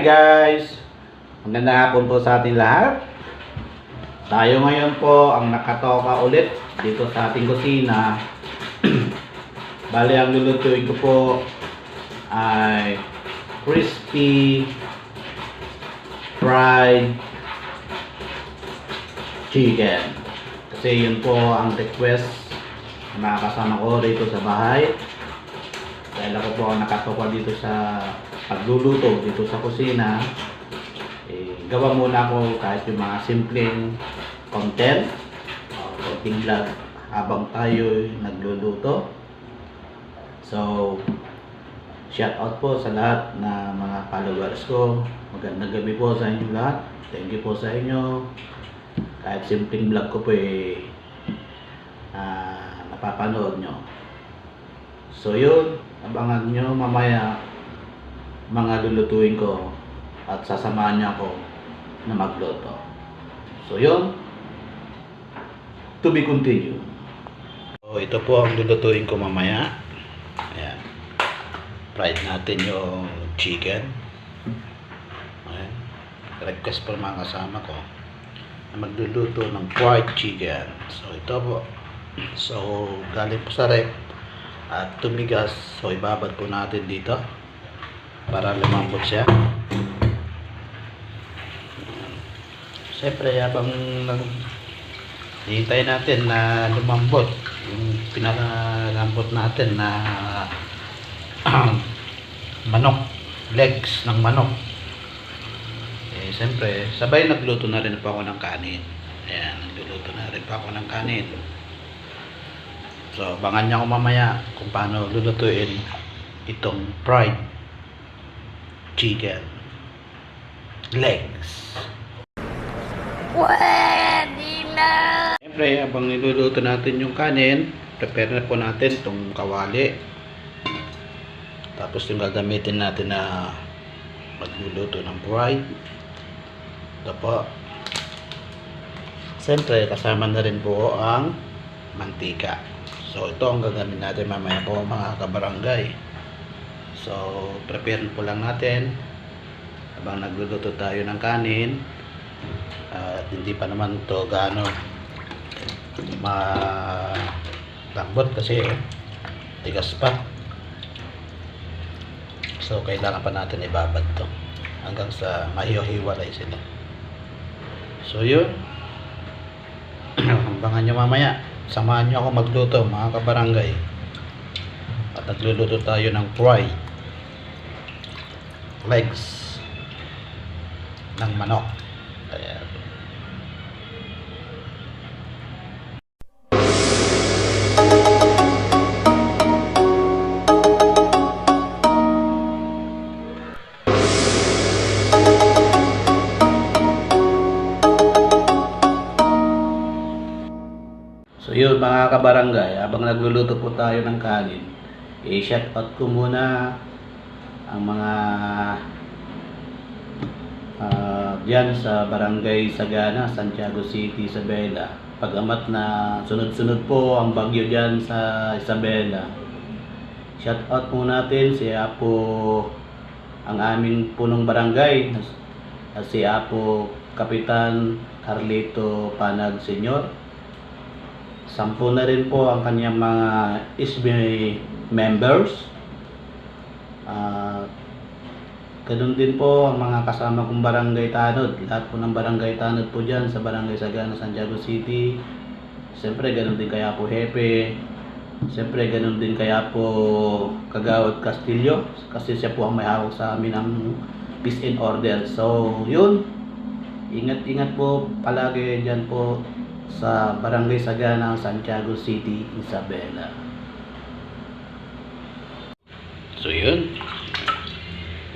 Hi guys! Magandang hapon po sa ating lahat. Tayo ngayon po ang nakatoka ulit dito sa ating kusina. Bali, ang lulutuin ko po ay crispy fried chicken. Kasi yun po ang request ng mga kasama ko dito sa bahay. Dahil ako po ang nakatoka dito sa pagluluto dito sa kusina, gawa muna ako kahit yung mga simpleng content o konting vlog habang tayo nagluluto. So, shout out po sa lahat na mga followers ko. Magandang gabi po sa inyo lahat. Thank you po sa inyo. Kahit simpleng vlog ko po napapanood nyo. So yun, abangan nyo mamaya mga lulutuin ko at sasamahan niya ako na magluto. So yun, to be continued. So ito po ang lulutuin ko mamaya. Ayan. Fried natin yung chicken. Ayan. Request po mga kasama ko na magluluto ng fried chicken. So ito po. So galing po sa rep at tumigas. So ibabad po natin dito para lumambot siya. Siyempre habang hihintay natin na lumambot yung pinakalambot natin na manok, legs ng manok, siyempre sabay nagluto na rin pa ako ng kanin. Ayan, nagluluto na rin pa ako ng kanin. So abangan niya ako mamaya kung paano lulutuin itong fried chicken legs. Pwede na! Siyempre, habang niluluto natin yung kanin, prepare na po natin itong kawali. Tapos yung gagamitin natin na magluluto ng fried. Ito po. Siyempre, kasama na rin po ang mantika. So, ito ang gagamitin natin mamaya po mga kabarangay. So, prepare po lang natin habang nagluluto tayo ng kanin. At hindi pa naman ito gaano malambot kasi tigas pa. So, kailangan pa natin ibabad ito hanggang sa mahiwa-hiwalay sila. So, yun. Abangan nyo mamaya. Samahan nyo ako magluto mga kabarangay. At nagluluto tayo ng fried legs ng manok. Ayan. So yun mga kabarangay, habang nagluluto po tayo ng kanin, i-shout out ko muna ang mga diyan sa Barangay Sagana, Santiago City, Isabela. Pagamat na sunod-sunod po ang bagyo diyan sa Isabela. Shout out po natin si Apo, ang aming punong barangay, si Apo Kapitan Carlito Panag Senior. 10 na rin po ang kanyang mga SB members. Ganun din po ang mga kasama kong barangay tanod. Lahat po ng barangay tanod po dyan sa Barangay Sagana, Santiago City. Siyempre ganun din kaya po Hepe. Siyempre ganun din kaya po Kagawad Castillo. Kasi siya po ang may hawak sa amin ng peace and order. So yun, ingat-ingat po palagi dyan po sa Barangay Sagana, Santiago City, Isabela. So yun,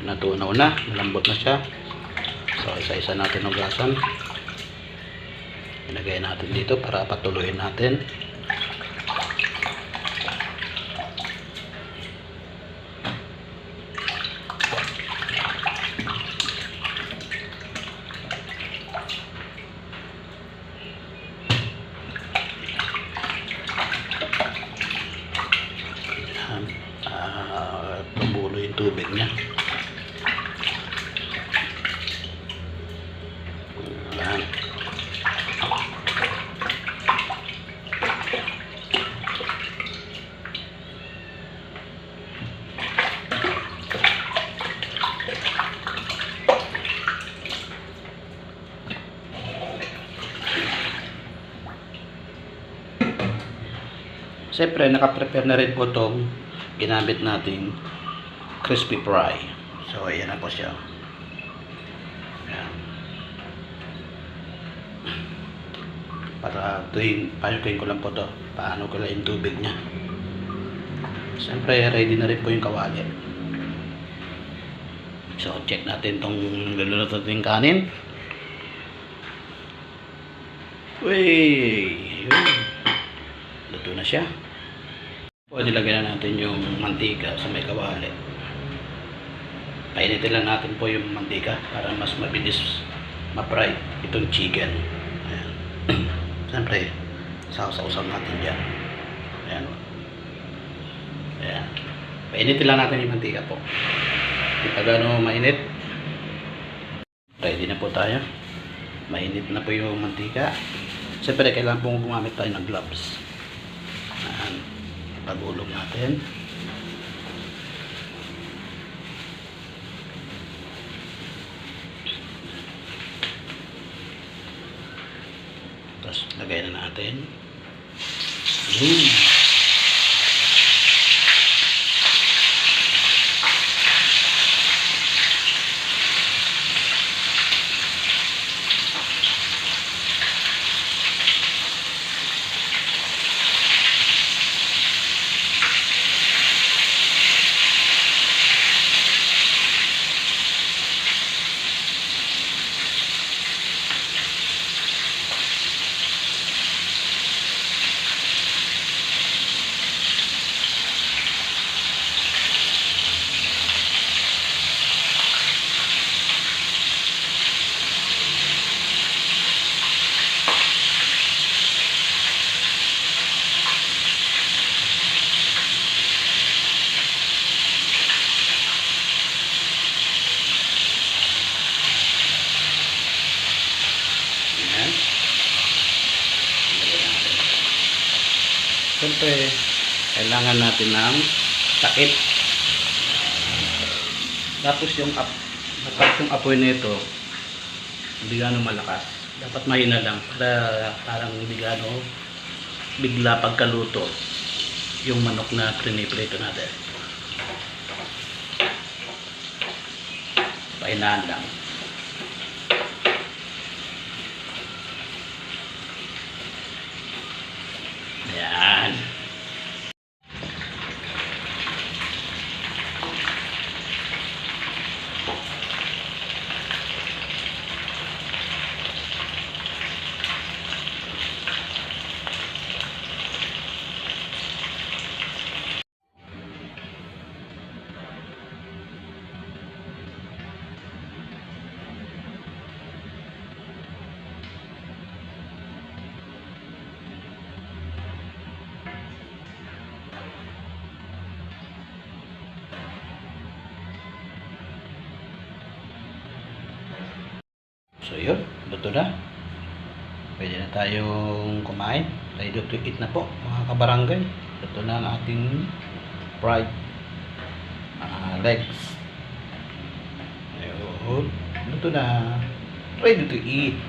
natunaw na, malambot na siya. So isa-isa natin ugasan. Ilagay natin dito para patuloyin natin. Tumulo yung tubig niya. Yan. Siyempre, nakaprepare na rin po itong ginamit nating crispy fry. So, ayan na po siya. Ayan. Para payukin ko lang po to. Paano ko lang yung tubig niya. Siyempre, ready na rin po yung kawali. So, check natin itong luluto natin kanin. Uy! Luto na siya. Pwede lagyan na natin yung mantika sa may kawali. Painitin lang natin po yung mantika para mas mabilis ma-fry itong chicken. Ayan. Siyempre, sausaw natin dyan. Ayan. Ayan. Painitin lang natin yung mantika po. Di pa gano'n mainit. Ready na po tayo. Mainit na po yung mantika. Siyempre, kailangan pong gumamit tayo ng gloves. Ayan. Pagulog natin. Tapos lagay na natin. Siyempre, kailangan natin ng takip. Tapos yung apoy nito, hindi gano'ng malakas. Dapat mahina lang para parang hindi gano'ng bigla pagkaluto yung manok na priniprito natin. Pahinaan lang. Ayan. So yun, luto na. Pwede na tayong kumain. Ready to eat na po mga kabarangay. Luto na ang ating fried legs. Ayun, luto na. Ready to eat.